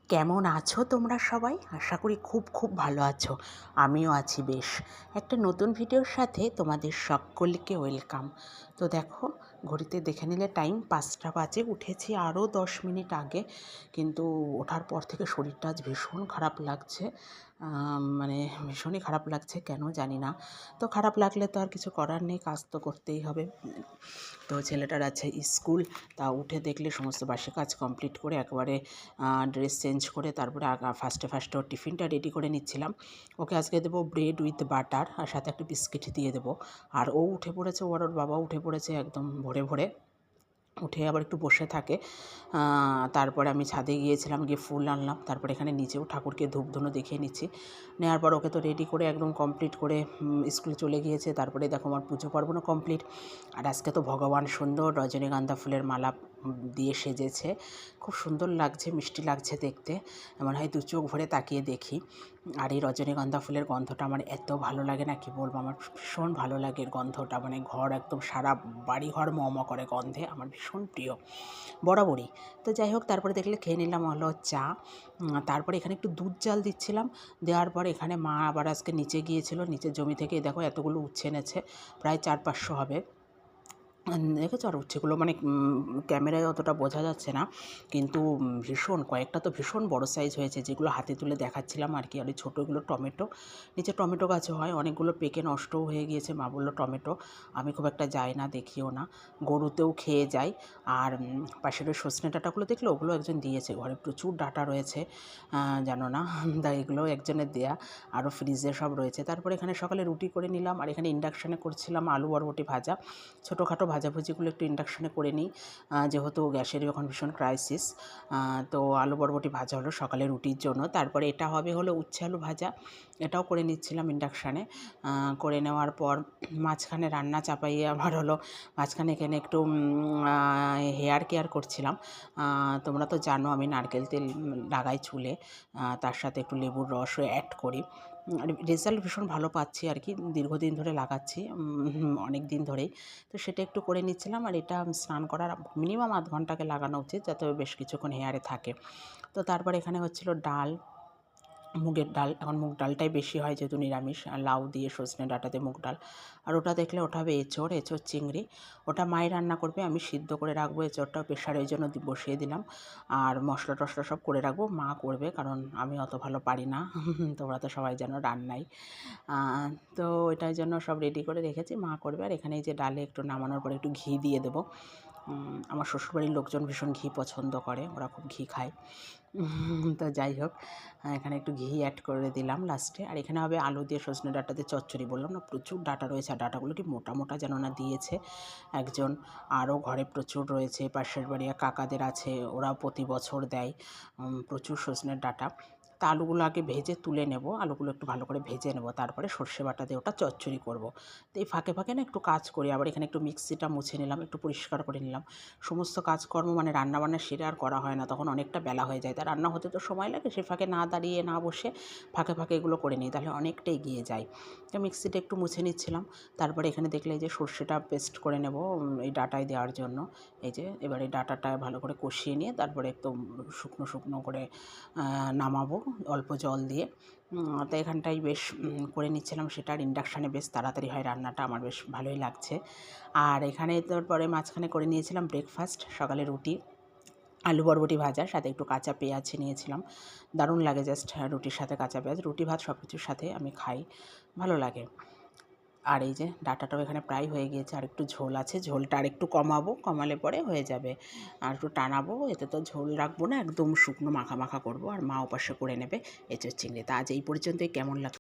কেমন আছো তোমরা সবাই? আশা করি খুব খুব ভালো আছো। আমিও আছি বেশ। একটা নতুন ভিডিওর সাথে তোমাদের সকলকে ওয়েলকাম। তো দেখো, ঘড়িতে দেখে নিলে টাইম 5টা বাজে। উঠেছি আরও 10 মিনিট আগে, কিন্তু ওঠার পর থেকে শরীরটা আজ ভীষণ খারাপ লাগছে। মানে ভীষণই খারাপ লাগছে, কেন জানি না। তো খারাপ লাগলে তো আর কিছু করার নেই, কাজ তো করতেই হবে। তো ছেলেটার আছে স্কুল, তা উঠে দেখলে সমস্ত বাসি কাজ কমপ্লিট করে একবারে ড্রেস চেঞ্জ করে তারপরে ফার্স্টে ওর টিফিনটা রেডি করে নিচ্ছিলাম। ওকে আজকে দেবো ব্রেড উইথ বাটার, আর সাথে একটা বিস্কিট দিয়ে দেবো। আর ও উঠে পড়েছে, ওর বাবা উঠে পড়েছে একদম ভোরে ভোরে। উঠে আবার একটু বসে থাকে। তারপরে আমি ছাদে গিয়েছিলাম, গিয়ে ফুল আনলাম। তারপরে এখানে নিচেও ঠাকুরকে ধূপধুনো দেখিয়ে নিচ্ছি। নেওয়ার পর ওকে তো রেডি করে একদম কমপ্লিট করে স্কুলে চলে গিয়েছে। তারপরে দেখো আমার পুজো পার্বণও কমপ্লিট। আর আজকে তো ভগবান সুন্দর রজনীগন্ধা ফুলের মালা দিয়ে সেজেছে, খুব সুন্দর লাগছে, মিষ্টি লাগছে দেখতে। মনে হয় দু চোখ ভরে তাকিয়ে দেখি। আর এই রজনীগন্ধা ফুলের গন্ধটা আমার এত ভালো লাগে না, কি বলবো, আমার ভীষণ ভালো লাগে গন্ধটা। মানে ঘর একদম সারা বাড়িঘর ম করে গন্ধে, আমার ভীষণ প্রিয় বরাবরই। তো যাই হোক, তারপরে দেখলে খেয়ে নিলাম হলো চা। তারপরে এখানে একটু দুধ জাল দিচ্ছিলাম। দেওয়ার পর এখানে মা আবার আজকে নিচে গিয়েছিল, নিচের জমি থেকে দেখো এতগুলো উচ্ছে এনেছে, প্রায় 400-500 হবে। দেখেছো? আর উচ্ছেগুলো মানে ক্যামেরায় অতটা বোঝা যাচ্ছে না, কিন্তু ভীষণ কয়েকটা তো ভীষণ বড় সাইজ হয়েছে, যেগুলো হাতে তুলে দেখাচ্ছিলাম আর কি। আর এই ছোটোগুলো টমেটো, নিচে টমেটো গাছে হয়, অনেকগুলো পেকে নষ্টও হয়ে গিয়েছে। মা বললো টমেটো, আমি খুব একটা যাই না, দেখিও না, গরুতেও খেয়ে যাই। আর পাশের ওই সজনে ডাঁটাগুলো দেখলো, ওগুলো একজন দিয়েছে, ঘরে প্রচুর ডাঁটা রয়েছে, জানো না। তা এগুলো একজনের দেয়া, আরও ফ্রিজে সব রয়েছে। তারপরে এখানে সকালে রুটি করে নিলাম, আর এখানে ইন্ডাকশানে করছিলাম আলু বরবটি ভাজা। ছোটোখাটো ভাজাভুজিগুলো একটু ইন্ডাকশানে করে নিই, যেহেতু গ্যাসেরই এখন ভীষণ ক্রাইসিস। তো আলু বরবটি ভাজা হলো সকালে রুটির জন্য। তারপরে এটা হবে হলো উচ্ছে আলু ভাজা, এটাও করে নিচ্ছিলাম ইন্ডাকশানে। করে নেওয়ার পর মাঝখানে রান্না চাপাইয়ে আবার হলো মাঝখানে এখানে একটু হেয়ার কেয়ার করছিলাম। তোমরা তো জানো আমি নারকেল তেল লাগাই চুলে, তার সাথে একটু লেবুর রসও অ্যাড করি। রেজাল্ট ভীষণ ভালো পাচ্ছি আর কি, দীর্ঘদিন ধরে লাগাচ্ছি, অনেক দিন ধরেই। তো সেটা একটু করে নিচ্ছিলাম। আর এটা স্নান করার মিনিমাম আধ ঘন্টাকে লাগানো উচিত, যাতে বেশ কিছুক্ষণ হেয়ারে থাকে। তো তারপর এখানে হচ্ছিল ডাল, মুগের ডাল। এখন মুগ ডালটাই বেশি হয় যেহেতু নিরামিষ, লাউ দিয়ে সজনে ডাঁটাতে মুগ ডাল। আর ওটা দেখলে ওটা হবে এঁচোড় চিংড়ি। ওটা মাই রান্না করবে, আমি সিদ্ধ করে রাখবো এঁচোড়টাও প্রেশারে, ওই জন্য বসিয়ে দিলাম। আর মশলা টশলা সব করে রাখবো, মা করবে, কারণ আমি অত ভালো পারি না। তোমরা তো সবাই জানো রান্নাই। তো ওইটার জন্য সব রেডি করে রেখেছি, মা করবে। আর এখানে এই যে ডালে একটু নামানোর পরে একটু ঘি দিয়ে দেবো। আমার শ্বশুরবাড়ির লোকজন ভীষণ ঘি পছন্দ করে, ওরা খুব ঘি খায়। তো যাই হোক, এখানে একটু ঘি অ্যাড করে দিলাম লাস্টে। আর এখানে হবে আলু দিয়ে সজনে ডাঁটা দিয়ে চচ্চড়ি। বললাম না প্রচুর ডাঁটা রয়েছে, আর ডাঁটাগুলো কি মোটা মোটা যেন না দিয়েছে একজন। আরও ঘরে প্রচুর রয়েছে, পাশের বাড়ি কাকাদের আছে, ওরা প্রতি বছর দেয় প্রচুর সজনের ডাঁটা। তা আলুগুলো আগে ভেজে তুলে নেব, আলুগুলো একটু ভালো করে ভেজে নেব, তারপরে সর্ষে বাটা দিয়ে ওটা চচ্চড়ি করব। তো এই ফাঁকে ফাঁকে না একটু কাজ করি। আবার এখানে একটু মিক্সিটা মুছে নিলাম, একটু পরিষ্কার করে নিলাম। সমস্ত কাজকর্ম মানে রান্নাবান্না সেরে আর করা হয় না, তখন অনেকটা বেলা হয়ে যায়। তা রান্না হতে তো সময় লাগে, সে ফাঁকে না দাঁড়িয়ে না বসে ফাঁকে ফাঁকে এগুলো করে নিই, তাহলে অনেকটা এগিয়ে যায়। তো মিক্সিটা একটু মুছে নিচ্ছিলাম। তারপরে এখানে দেখলে এই যে সর্ষেটা পেস্ট করে নেব এই ডাঁটায় দেওয়ার জন্য। এই যে এবার এই ডাঁটাটা ভালো করে কষিয়ে নিয়ে তারপরে একদম শুকনো শুকনো করে নামাবো অল্প জল দিয়ে। তো এখানটায় বেশ করে নিচ্ছিলাম সেটা। আর ইন্ডাকশানে বেশ তাড়াতাড়ি হয় রান্নাটা, আমার বেশ ভালোই লাগছে। আর এখানে তারপরে মাঝখানে করে নিয়েছিলাম ব্রেকফাস্ট, সকালে রুটি, আলু বরবটি ভাজা, সাথে একটু কাঁচা পেঁয়াজ নিয়েছিলাম। দারুণ লাগে জাস্ট রুটির সাথে কাঁচা পেঁয়াজ, রুটি ভাত সব কিছুর সাথে আমি খাই, ভালো লাগে। আর এই যে ডাঁটাটাও এখানে প্রায় হয়ে গিয়েছে, আর একটু ঝোল আছে, ঝোলটা আর একটু কমাবো, কমালে পরে হয়ে যাবে। আর একটু টানাবো, এতে তো ঝোল রাখবো না, একদম শুকনো মাখা মাখা করবো। আর মা ওপাশে করে নেবে এঁচোড় চিংড়ি। তা আজ এই পর্যন্তই, কেমন লাগছে